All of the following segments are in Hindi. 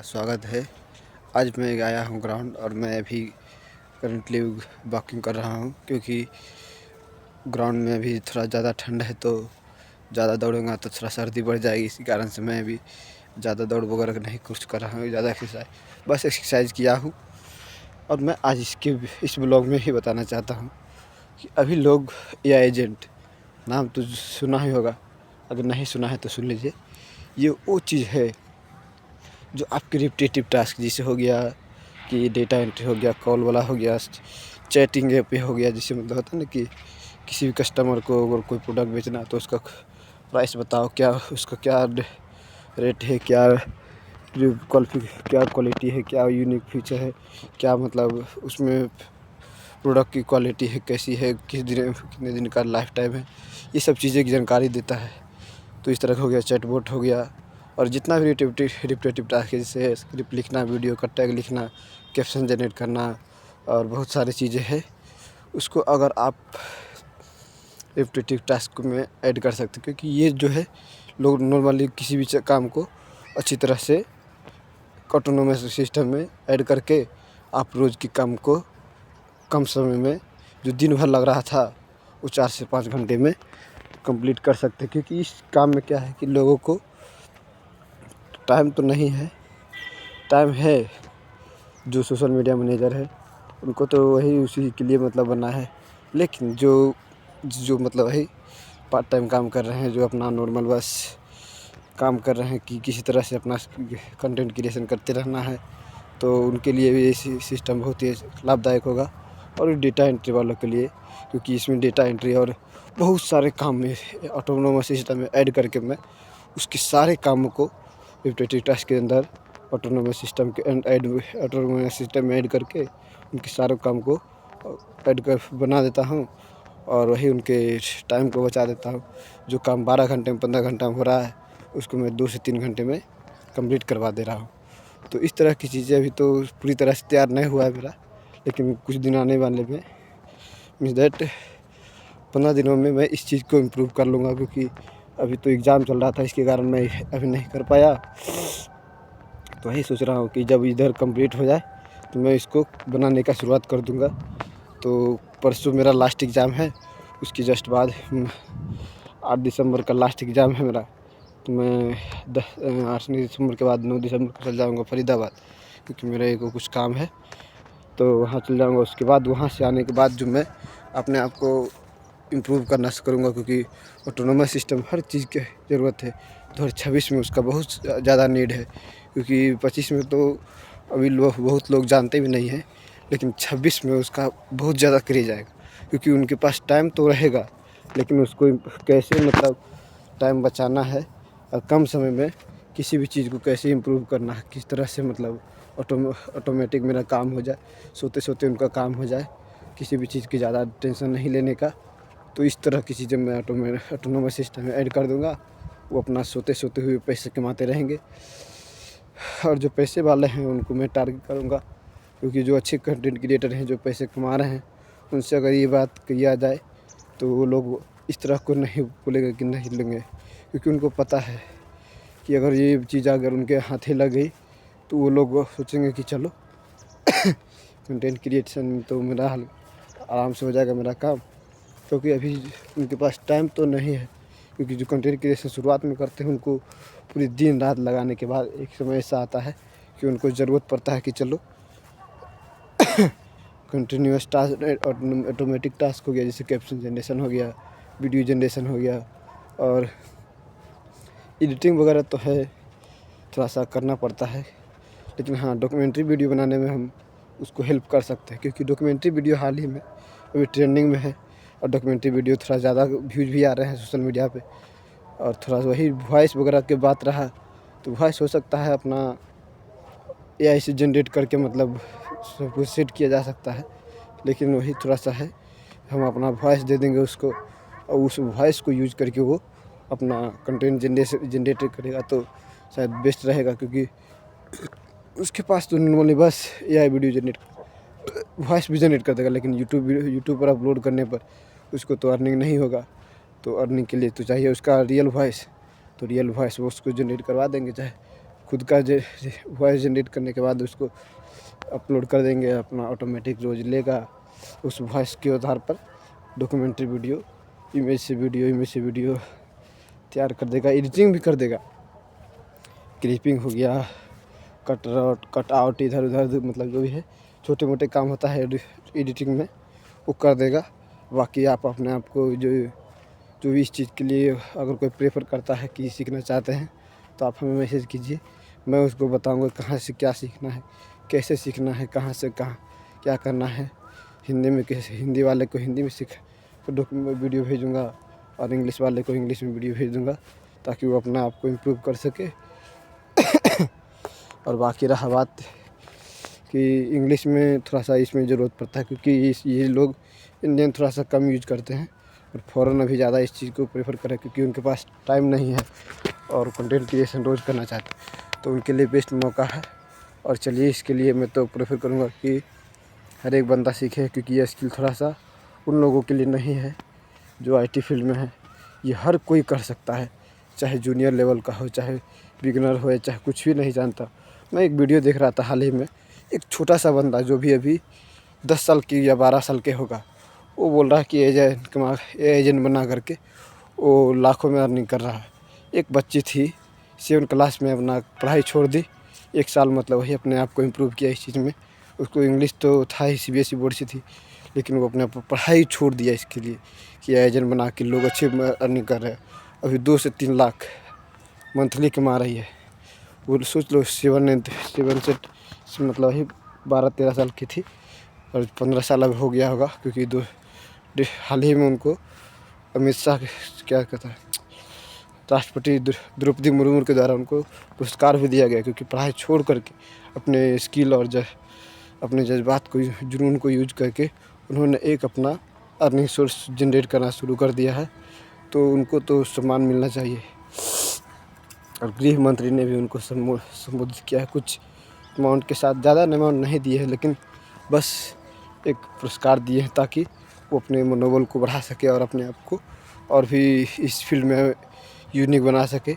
का स्वागत है। आज मैं आया हूँ ग्राउंड और मैं अभी करंटली वॉकिंग कर रहा हूँ, क्योंकि ग्राउंड में अभी थोड़ा ज़्यादा ठंड है, तो ज़्यादा दौड़ूंगा तो थोड़ा सर्दी बढ़ जाएगी। इसी कारण से मैं अभी ज़्यादा दौड़ वगैरह नहीं कुछ कर रहा हूँ, ज़्यादा एक्सरसाइज बस एक्सरसाइज किया हूँ। और मैं आज इस ब्लॉग में ही बताना चाहता हूँ कि अभी लोग एआई एजेंट नाम तो सुना ही होगा, अगर नहीं सुना है तो सुन लीजिए। ये वो चीज़ है जो आपके रिपीटेटिव टास्क जैसे हो गया कि डेटा एंट्री हो गया, कॉल वाला हो गया, चैटिंग ऐप पे हो गया, जिससे मतलब होता है ना कि किसी भी कस्टमर को अगर कोई प्रोडक्ट बेचना है तो उसका प्राइस बताओ, क्या उसका क्या रेट है, क्या क्वालिटी है, क्या यूनिक फीचर है, क्या मतलब उसमें प्रोडक्ट की क्वालिटी है, कैसी है, कितने दिन का लाइफ टाइम है, ये सब चीज़ें की जानकारी देता है। तो इस तरह का हो गया, चैटबॉट हो गया। और जितना भी रिपीटेटिव टास्क है, जैसे स्क्रिप्ट लिखना, वीडियो का टैग लिखना, कैप्शन जनरेट करना और बहुत सारी चीज़ें हैं, उसको अगर आप रिपीटेटिव टास्क में ऐड कर सकते हैं। क्योंकि ये जो है, लोग नॉर्मली किसी भी काम को अच्छी तरह से ऑटोनोमस सिस्टम में ऐड करके आप रोज़ के काम को कम समय में, जो दिन भर लग रहा था, वो 4 से 5 घंटे में कंप्लीट कर सकते हैं। क्योंकि इस काम में क्या है कि लोगों को टाइम तो नहीं है, टाइम है जो सोशल मीडिया मैनेजर है उनको तो वही उसी के लिए मतलब बना है। लेकिन जो जो मतलब वही पार्ट टाइम काम कर रहे हैं, जो अपना नॉर्मल बस काम कर रहे हैं कि किसी तरह से अपना कंटेंट क्रिएशन करते रहना है, तो उनके लिए भी ये सिस्टम बहुत ही लाभदायक होगा। और डेटा एंट्री वालों के लिए, क्योंकि इसमें डेटा एंट्री और बहुत सारे काम में ऑटोनोमस सिस्टम में ऐड करके मैं उसके सारे कामों को रिपीटेटिव टास्क के अंदर ऑटोनोमस सिस्टम में ऐड करके उनके सारे काम को ऐड कर बना देता हूँ। और वही उनके टाइम को बचा देता हूँ। जो काम 12 घंटे में 15 घंटा में हो रहा है, उसको मैं 2 से 3 घंटे में कंप्लीट करवा दे रहा हूँ। तो इस तरह की चीज़ें अभी तो पूरी तरह से तैयार नहीं हुआ है मेरा, लेकिन कुछ दिन आने वाले में मीन्स दैट 15 दिनों में मैं इस चीज़ को इम्प्रूव कर लूँगा। क्योंकि अभी तो एग्ज़ाम चल रहा था, इसके कारण मैं अभी नहीं कर पाया। तो वही सोच रहा हूँ कि जब इधर कंप्लीट हो जाए तो मैं इसको बनाने का शुरुआत कर दूँगा। तो परसों मेरा लास्ट एग्ज़ाम है, उसके जस्ट बाद 8 दिसंबर का लास्ट एग्ज़ाम है मेरा। तो मैं 8 दिसंबर के बाद 9 दिसंबर को चल जाऊँगा फरीदाबाद, क्योंकि मेरे को कुछ काम है, तो वहाँ चल जाऊँगा। उसके बाद वहाँ से आने के बाद जो मैं अपने आप को इम्प्रूव करना करूँगा, क्योंकि ऑटोनोमस सिस्टम हर चीज़ की ज़रूरत है। 2026 में उसका बहुत ज़्यादा नीड है, क्योंकि 25 में तो अभी बहुत लोग जानते भी नहीं हैं, लेकिन 26 में उसका बहुत ज़्यादा क्रेज़ आएगा। क्योंकि उनके पास टाइम तो रहेगा, लेकिन उसको कैसे मतलब टाइम बचाना है और कम समय में किसी भी चीज़ को कैसे इम्प्रूव करना है, किस तरह से मतलब ऑटोमेटिक मेरा काम हो जाए, सोते सोते उनका काम हो जाए, किसी भी चीज़ की ज़्यादा टेंशन नहीं लेने का। तो इस तरह की चीज़ें मैं ऑटोनोमस सिस्टम में ऐड कर दूँगा। वो अपना सोते सोते हुए पैसे कमाते रहेंगे। और जो पैसे वाले हैं उनको मैं टारगेट करूँगा, क्योंकि जो अच्छे कंटेंट क्रिएटर हैं, जो पैसे कमा रहे हैं, उनसे अगर ये बात किया जाए तो वो लोग इस तरह को नहीं बोलेंगे कि नहीं लेंगे। क्योंकि उनको पता है कि अगर ये चीज़ अगर उनके हाथे लग गई तो वो लोग सोचेंगे कि चलो कंटेंट क्रिएशन में तो मेरा हल आराम से हो जाएगा मेरा काम। क्योंकि अभी उनके पास टाइम तो नहीं है, क्योंकि जो कंटेंट क्रिएशन शुरुआत में करते हैं उनको पूरी दिन रात लगाने के बाद एक समय ऐसा आता है कि उनको ज़रूरत पड़ता है कि चलो कंटिन्यूअस टास्क ऑटोमेटिक टास्क हो गया, जैसे कैप्शन जनरेशन हो गया, वीडियो जनरेशन हो गया, और एडिटिंग वगैरह तो है, थोड़ा सा करना पड़ता है। लेकिन हाँ, डॉक्यूमेंट्री वीडियो बनाने में हम उसको हेल्प कर सकते हैं, क्योंकि डॉक्यूमेंट्री वीडियो हाल ही में अभी ट्रेंडिंग में है। और डॉक्यूमेंट्री वीडियो थोड़ा ज़्यादा व्यूज़ भी आ रहे हैं सोशल मीडिया पे। और थोड़ा वही वॉइस वगैरह की बात रहा, तो वॉइस हो सकता है अपना एआई से जनरेट करके मतलब सब कुछ सेट किया जा सकता है। लेकिन वही थोड़ा सा है, हम अपना वॉइस दे देंगे उसको, और उस वॉइस को यूज करके वो अपना कंटेंट जनरेट करेगा, तो शायद बेस्ट रहेगा। क्योंकि उसके पास तो नॉर्मली बस एआई वीडियो जनरेट वॉइस भी जनरेट कर देगा, लेकिन यूट्यूब पर अपलोड करने पर उसको तो अर्निंग नहीं होगा। तो अर्निंग के लिए तो चाहिए उसका रियल वॉइस, तो रियल वॉइस वो उसको जनरेट करवा देंगे, चाहे खुद का वॉइस जनरेट करने के बाद उसको अपलोड कर देंगे, अपना ऑटोमेटिक रोज़ लेगा। उस वॉइस के आधार पर डॉक्यूमेंट्री वीडियो, इमेज से वीडियो तैयार कर देगा, एडिटिंग भी कर देगा। क्लिपिंग हो गया, कट आउट इधर उधर, मतलब जो भी है छोटे मोटे काम होता है एडिटिंग में, वो कर देगा। बाकी आप अपने आप को जो भी इस चीज़ के लिए अगर कोई प्रेफर करता है कि सीखना चाहते हैं तो आप हमें मैसेज कीजिए, मैं उसको बताऊंगा कहाँ से क्या सीखना है, कैसे सीखना है, कहाँ से कहाँ क्या करना है। हिंदी में कैसे, हिंदी वाले को हिंदी में वीडियो भेजूँगा और इंग्लिश वाले को इंग्लिश में वीडियो भेज दूँगा, ताकि वो अपना आप को इम्प्रूव कर सके। और बाकी रहा बात कि इंग्लिश में थोड़ा सा इसमें ज़रूरत पड़ता है, क्योंकि ये लोग इंडियन थोड़ा सा कम यूज करते हैं और फ़ॉरेन अभी ज़्यादा इस चीज़ को प्रेफर करें, क्योंकि उनके पास टाइम नहीं है और कंटेंट क्रिएशन रोज़ करना चाहते हैं, तो उनके लिए बेस्ट मौका है। और चलिए, इसके लिए मैं तो प्रेफर करूँगा कि हर एक बंदा सीखे, क्योंकि ये स्किल थोड़ा सा उन लोगों के लिए नहीं है जो आईटी फील्ड में है। ये हर कोई कर सकता है, चाहे जूनियर लेवल का हो, चाहे बिगिनर हो, चाहे कुछ भी नहीं जानता। मैं एक वीडियो देख रहा था हाल ही में, एक छोटा सा बंदा जो भी अभी 10 साल की या 12 साल के होगा, वो बोल रहा है कि एजेंट बना करके वो लाखों में अर्निंग कर रहा है। एक बच्ची थी 7 क्लास में, अपना पढ़ाई छोड़ दी, 1 साल मतलब वही अपने आप को इम्प्रूव किया इस चीज़ में। उसको इंग्लिश तो था ही, CBSE बोर्ड से थी, लेकिन वो अपने पढ़ाई छोड़ दिया इसके लिए कि एजेंट बना के लोग अच्छे अर्निंग कर रहे हैं। अभी 2 से 3 लाख मंथली कमा रही है। वो सोच लो, 7 से मतलब वही 12-13 साल की थी और 15 साल अब हो गया होगा, क्योंकि हाल ही में उनको अमित शाह क्या कहता है, राष्ट्रपति द्रौपदी मुर्मू के द्वारा उनको पुरस्कार भी दिया गया, क्योंकि पढ़ाई छोड़ करके अपने स्किल और अपने जज्बात को, जुनून को यूज करके उन्होंने एक अपना अर्निंग सोर्स जनरेट करना शुरू कर दिया है। तो उनको तो सम्मान मिलना चाहिए। और गृह मंत्री ने भी उनको संबोधित किया है कुछ अमाउंट के साथ, ज़्यादा अमाउंट नहीं दिए हैं, लेकिन बस एक पुरस्कार दिए हैं ताकि वो अपने मनोबल को बढ़ा सके और अपने आप को और भी इस फील्ड में यूनिक बना सके।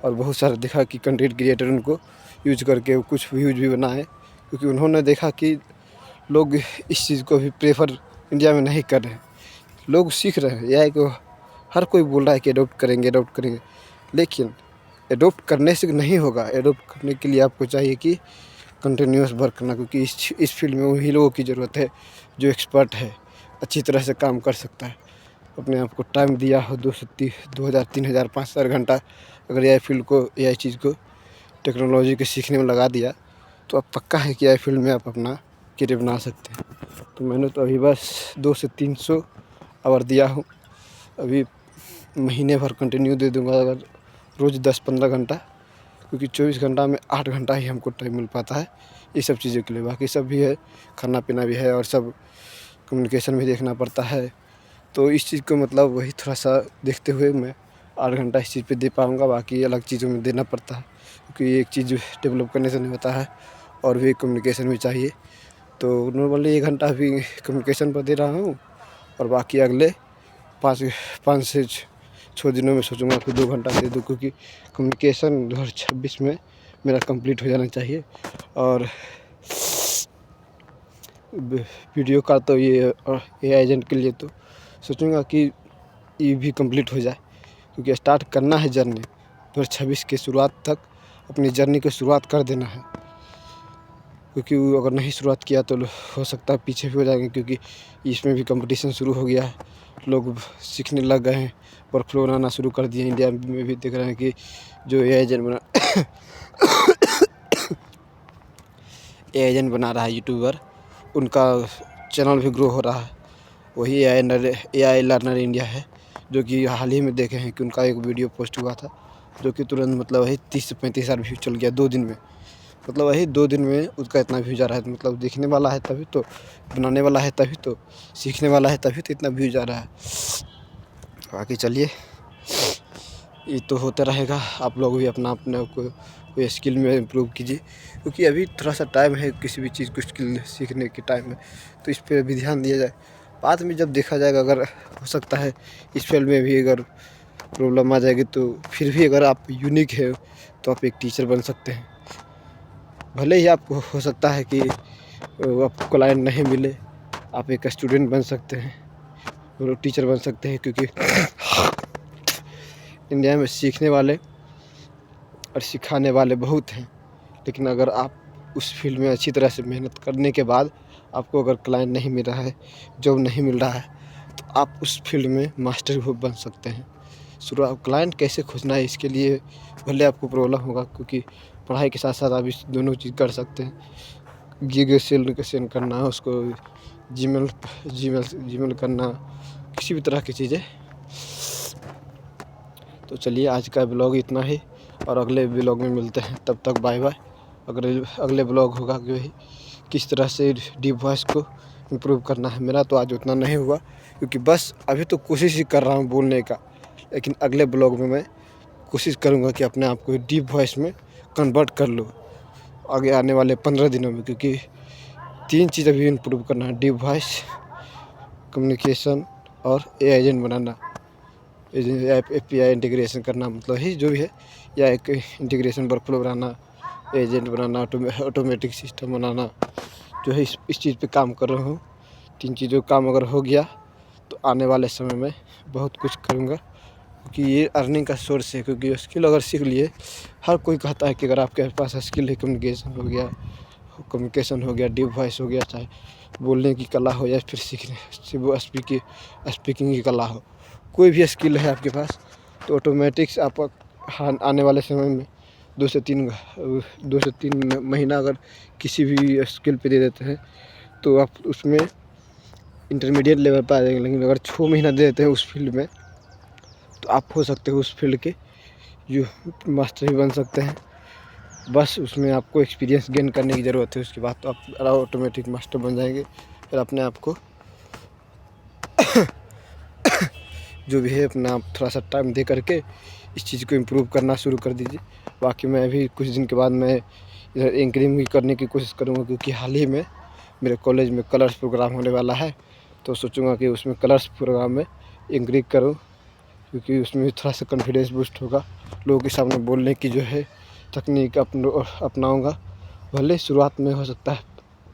और बहुत सारा देखा कि कंटेंट क्रिएटर उनको यूज करके कुछ व्यूज भी बनाए, क्योंकि उन्होंने देखा कि लोग इस चीज़ को भी प्रेफर इंडिया में नहीं कर रहे हैं। लोग सीख रहे हैं एआई को, हर कोई बोल रहा है कि अडोप्ट करेंगे, लेकिन एडोप्ट करने से नहीं होगा। एडोप्ट करने के लिए आपको चाहिए कि कंटिन्यूअस वर्क करना, क्योंकि इस फील्ड में वही लोगों की ज़रूरत है जो एक्सपर्ट है, अच्छी तरह से काम कर सकता है। अपने आप को टाइम दिया हो 2,000, 3,000, 5,000 घंटा अगर एआई फील्ड को, एआई चीज़ को, टेक्नोलॉजी के सीखने में लगा दिया, तो अब पक्का है कि एआई फील्ड में आप अपना करियर बना सकते हैं। तो मैंने तो अभी बस 200 से 300 आवर दिया हूँ। अभी महीने भर कंटिन्यू दे दूँगा, अगर रोज़ 10-15 घंटा, क्योंकि 24 घंटा में 8 घंटा ही हमको टाइम मिल पाता है ये सब चीज़ों के लिए। बाकी सब भी है, खाना पीना भी है और सब कम्युनिकेशन भी देखना पड़ता है। तो इस चीज़ को मतलब वही थोड़ा सा देखते हुए मैं 8 घंटा इस चीज़ पे दे पाऊँगा। बाकी अलग चीज़ों में देना पड़ता है, क्योंकि एक चीज़ डेवलप करने से नहीं होता है और भी कम्युनिकेशन भी चाहिए। तो नॉर्मली 1 घंटा अभी कम्युनिकेशन पर दे रहा हूँ और बाकी अगले 5 से 6 दिनों में सोचूंगा कि 2 घंटा दे दूँ, क्योंकि कम्युनिकेशन 2026 में मेरा कंप्लीट हो जाना चाहिए। और वीडियो का तो ये एजेंट के लिए तो सोचूंगा कि ये भी कंप्लीट हो जाए, क्योंकि स्टार्ट करना है जर्नी 2026 के शुरुआत तक, अपनी जर्नी की शुरुआत कर देना है। क्योंकि अगर नहीं शुरुआत किया तो हो सकता है पीछे भी हो जाएंगे, क्योंकि इसमें भी कंपटीशन शुरू हो गया है, लोग सीखने लग गए हैं, वर्कफ्लो बनाना शुरू कर दिए। इंडिया में भी देख रहे हैं कि जो एजेंट बना रहा है यूट्यूबर, उनका चैनल भी ग्रो हो रहा है। वही एआई लर्नर इंडिया है, जो कि हाल ही में देखे हैं कि उनका एक वीडियो पोस्ट हुआ था, जो कि तुरंत मतलब वही 30 से 35 हज़ार व्यू चल गया 2 दिन में। मतलब वही 2 दिन में उसका इतना व्यूज आ रहा है। मतलब देखने वाला है तभी तो, बनाने वाला है तभी तो, सीखने वाला है तभी तो इतना व्यूज आ रहा है। बाकी चलिए, ये तो होता रहेगा। आप लोग भी अपने को कोई स्किल में इम्प्रूव कीजिए, क्योंकि अभी थोड़ा सा टाइम है किसी भी चीज़ को स्किल सीखने के टाइम में, तो इस पर भी ध्यान दिया जाए। बाद में जब देखा जाएगा, अगर हो सकता है इस फील्ड में भी अगर प्रॉब्लम आ जाएगी, तो फिर भी अगर आप यूनिक है तो आप एक टीचर बन सकते हैं। भले ही आपको हो सकता है कि आपको क्लाइंट नहीं मिले, आप एक स्टूडेंट बन सकते हैं और टीचर बन सकते हैं, क्योंकि इंडिया में सीखने वाले और सिखाने वाले बहुत हैं। लेकिन अगर आप उस फील्ड में अच्छी तरह से मेहनत करने के बाद आपको अगर क्लाइंट नहीं मिल रहा है, जॉब नहीं मिल रहा है, तो आप उस फील्ड में मास्टर भी बन सकते हैं। शुरुआत क्लाइंट कैसे खोजना है, इसके लिए भले आपको प्रॉब्लम होगा, क्योंकि पढ़ाई के साथ साथ आप इस दोनों चीज़ कर सकते हैं। गीग सेंड करना, उसको जीमेल करना, किसी भी तरह की चीज़ें। तो चलिए आज का ब्लॉग इतना ही, और अगले ब्लॉग में मिलते हैं। तब तक बाय बाय। अगले ब्लॉग होगा कि किस तरह से डीप वॉइस को इम्प्रूव करना है। मेरा तो आज उतना नहीं हुआ, क्योंकि बस अभी तो कोशिश ही कर रहा हूँ बोलने का, लेकिन अगले ब्लॉग में मैं कोशिश करूँगा कि अपने आप को डीप वॉइस में कन्वर्ट कर लूँ आगे आने वाले 15 दिनों में। क्योंकि 3 चीज़ अभी इम्प्रूव करना है: डीप वॉइस, कम्युनिकेशन और एआई एजेंट बनाना। API इंटीग्रेशन करना, मतलब ही जो भी है, या एक इंटीग्रेशन वर्कफ्लो बनाना, एजेंट बनाना, ऑटोमेटिक सिस्टम बनाना, जो है इस चीज़ पे काम कर रहा हूँ। 3 चीज़ों का काम अगर हो गया तो आने वाले समय में बहुत कुछ करूँगा, क्योंकि ये अर्निंग का सोर्स है। क्योंकि स्किल अगर सीख लिए, हर कोई कहता है कि अगर आपके पास स्किल है, कम्युनिकेशन हो गया, डीप वॉइस हो गया, चाहे बोलने की कला हो या फिर स्पीकिंग की कला हो, कोई भी स्किल है आपके पास, तो ऑटोमेटिक्स आप आने वाले समय में 2 से 3 महीना अगर किसी भी स्किल पे दे देते हैं, तो आप उसमें इंटरमीडिएट लेवल पर आ जाएंगे। लेकिन अगर 6 महीना दे देते हैं उस फील्ड में, तो आप हो सकते हो उस फील्ड के जो मास्टर भी बन सकते हैं। बस उसमें आपको एक्सपीरियंस गेन करने की ज़रूरत है। उसके बाद तो आप ऑटोमेटिक मास्टर बन जाएंगे। फिर अपने आप को जो भी है, अपना आप थोड़ा सा टाइम दे करके इस चीज़ को इम्प्रूव करना शुरू कर दीजिए। बाकी मैं अभी कुछ दिन के बाद मैं इधर एंकरिंग भी करने की कोशिश करूँगा, क्योंकि हाल ही में मेरे कॉलेज में कलर्स प्रोग्राम होने वाला है। तो सोचूंगा कि उसमें कलर्स प्रोग्राम में एंकरिंग करूँ, क्योंकि उसमें थोड़ा सा कॉन्फिडेंस बूस्ट होगा। लोगों के सामने बोलने की जो है तकनीक अपनाऊँगा। भले शुरुआत में हो सकता है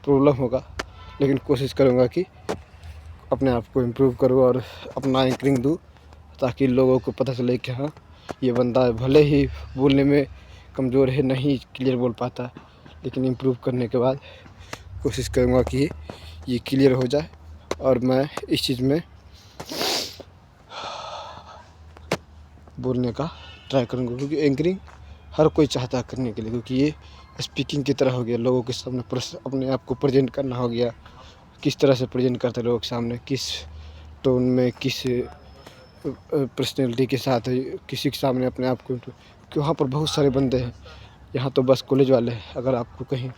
प्रॉब्लम होगा, लेकिन कोशिश करूँगा कि अपने आप को इम्प्रूव करूँ और अपना एंकरिंग दूँ, ताकि लोगों को पता चले कि हाँ, ये बंदा भले ही बोलने में कमज़ोर है, नहीं क्लियर बोल पाता, लेकिन इम्प्रूव करने के बाद कोशिश करूँगा कि ये क्लियर हो जाए और मैं इस चीज़ में बोलने का ट्राई करूँगा। क्योंकि एंकरिंग हर कोई चाहता है करने के लिए, क्योंकि ये स्पीकिंग की तरह हो गया। लोगों के सामने अपने आप को प्रेजेंट करना हो गया। किस तरह से प्रेजेंट करते हैं लोगों के सामने, किस टोन में, किस पर्सनैलिटी के साथ किसी के सामने अपने आप को। क्योंकि वहाँ पर बहुत सारे बंदे हैं, यहाँ तो बस कॉलेज वाले हैं। अगर आपको कहीं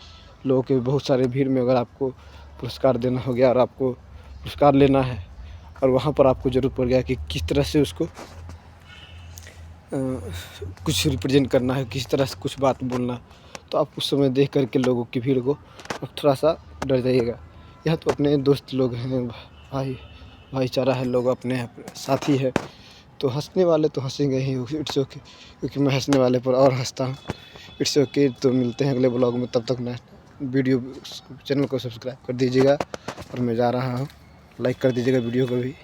लोगों के बहुत सारे भीड़ में अगर आपको पुरस्कार देना हो गया और आपको पुरस्कार लेना है, और वहाँ पर आपको ज़रूरत पड़ गया कि किस तरह से उसको कुछ रिप्रेजेंट करना है, किस तरह से कुछ बात बोलना, तो आप उस समय देख करके लोगों की भीड़ को थोड़ा सा डर जाइएगा। यहाँ तो अपने दोस्त लोग हैं, भाईचारा है, लोग अपने साथी है, तो हंसने वाले तो हंसेंगे ही। इट्स ओके, क्योंकि मैं हंसने वाले पर और हंसता हूँ। It's okay. तो मिलते हैं अगले ब्लॉग में। तब तक मैं चैनल को सब्सक्राइब कर दीजिएगा, और मैं जा रहा हूँ। लाइक कर दीजिएगा वीडियो को भी।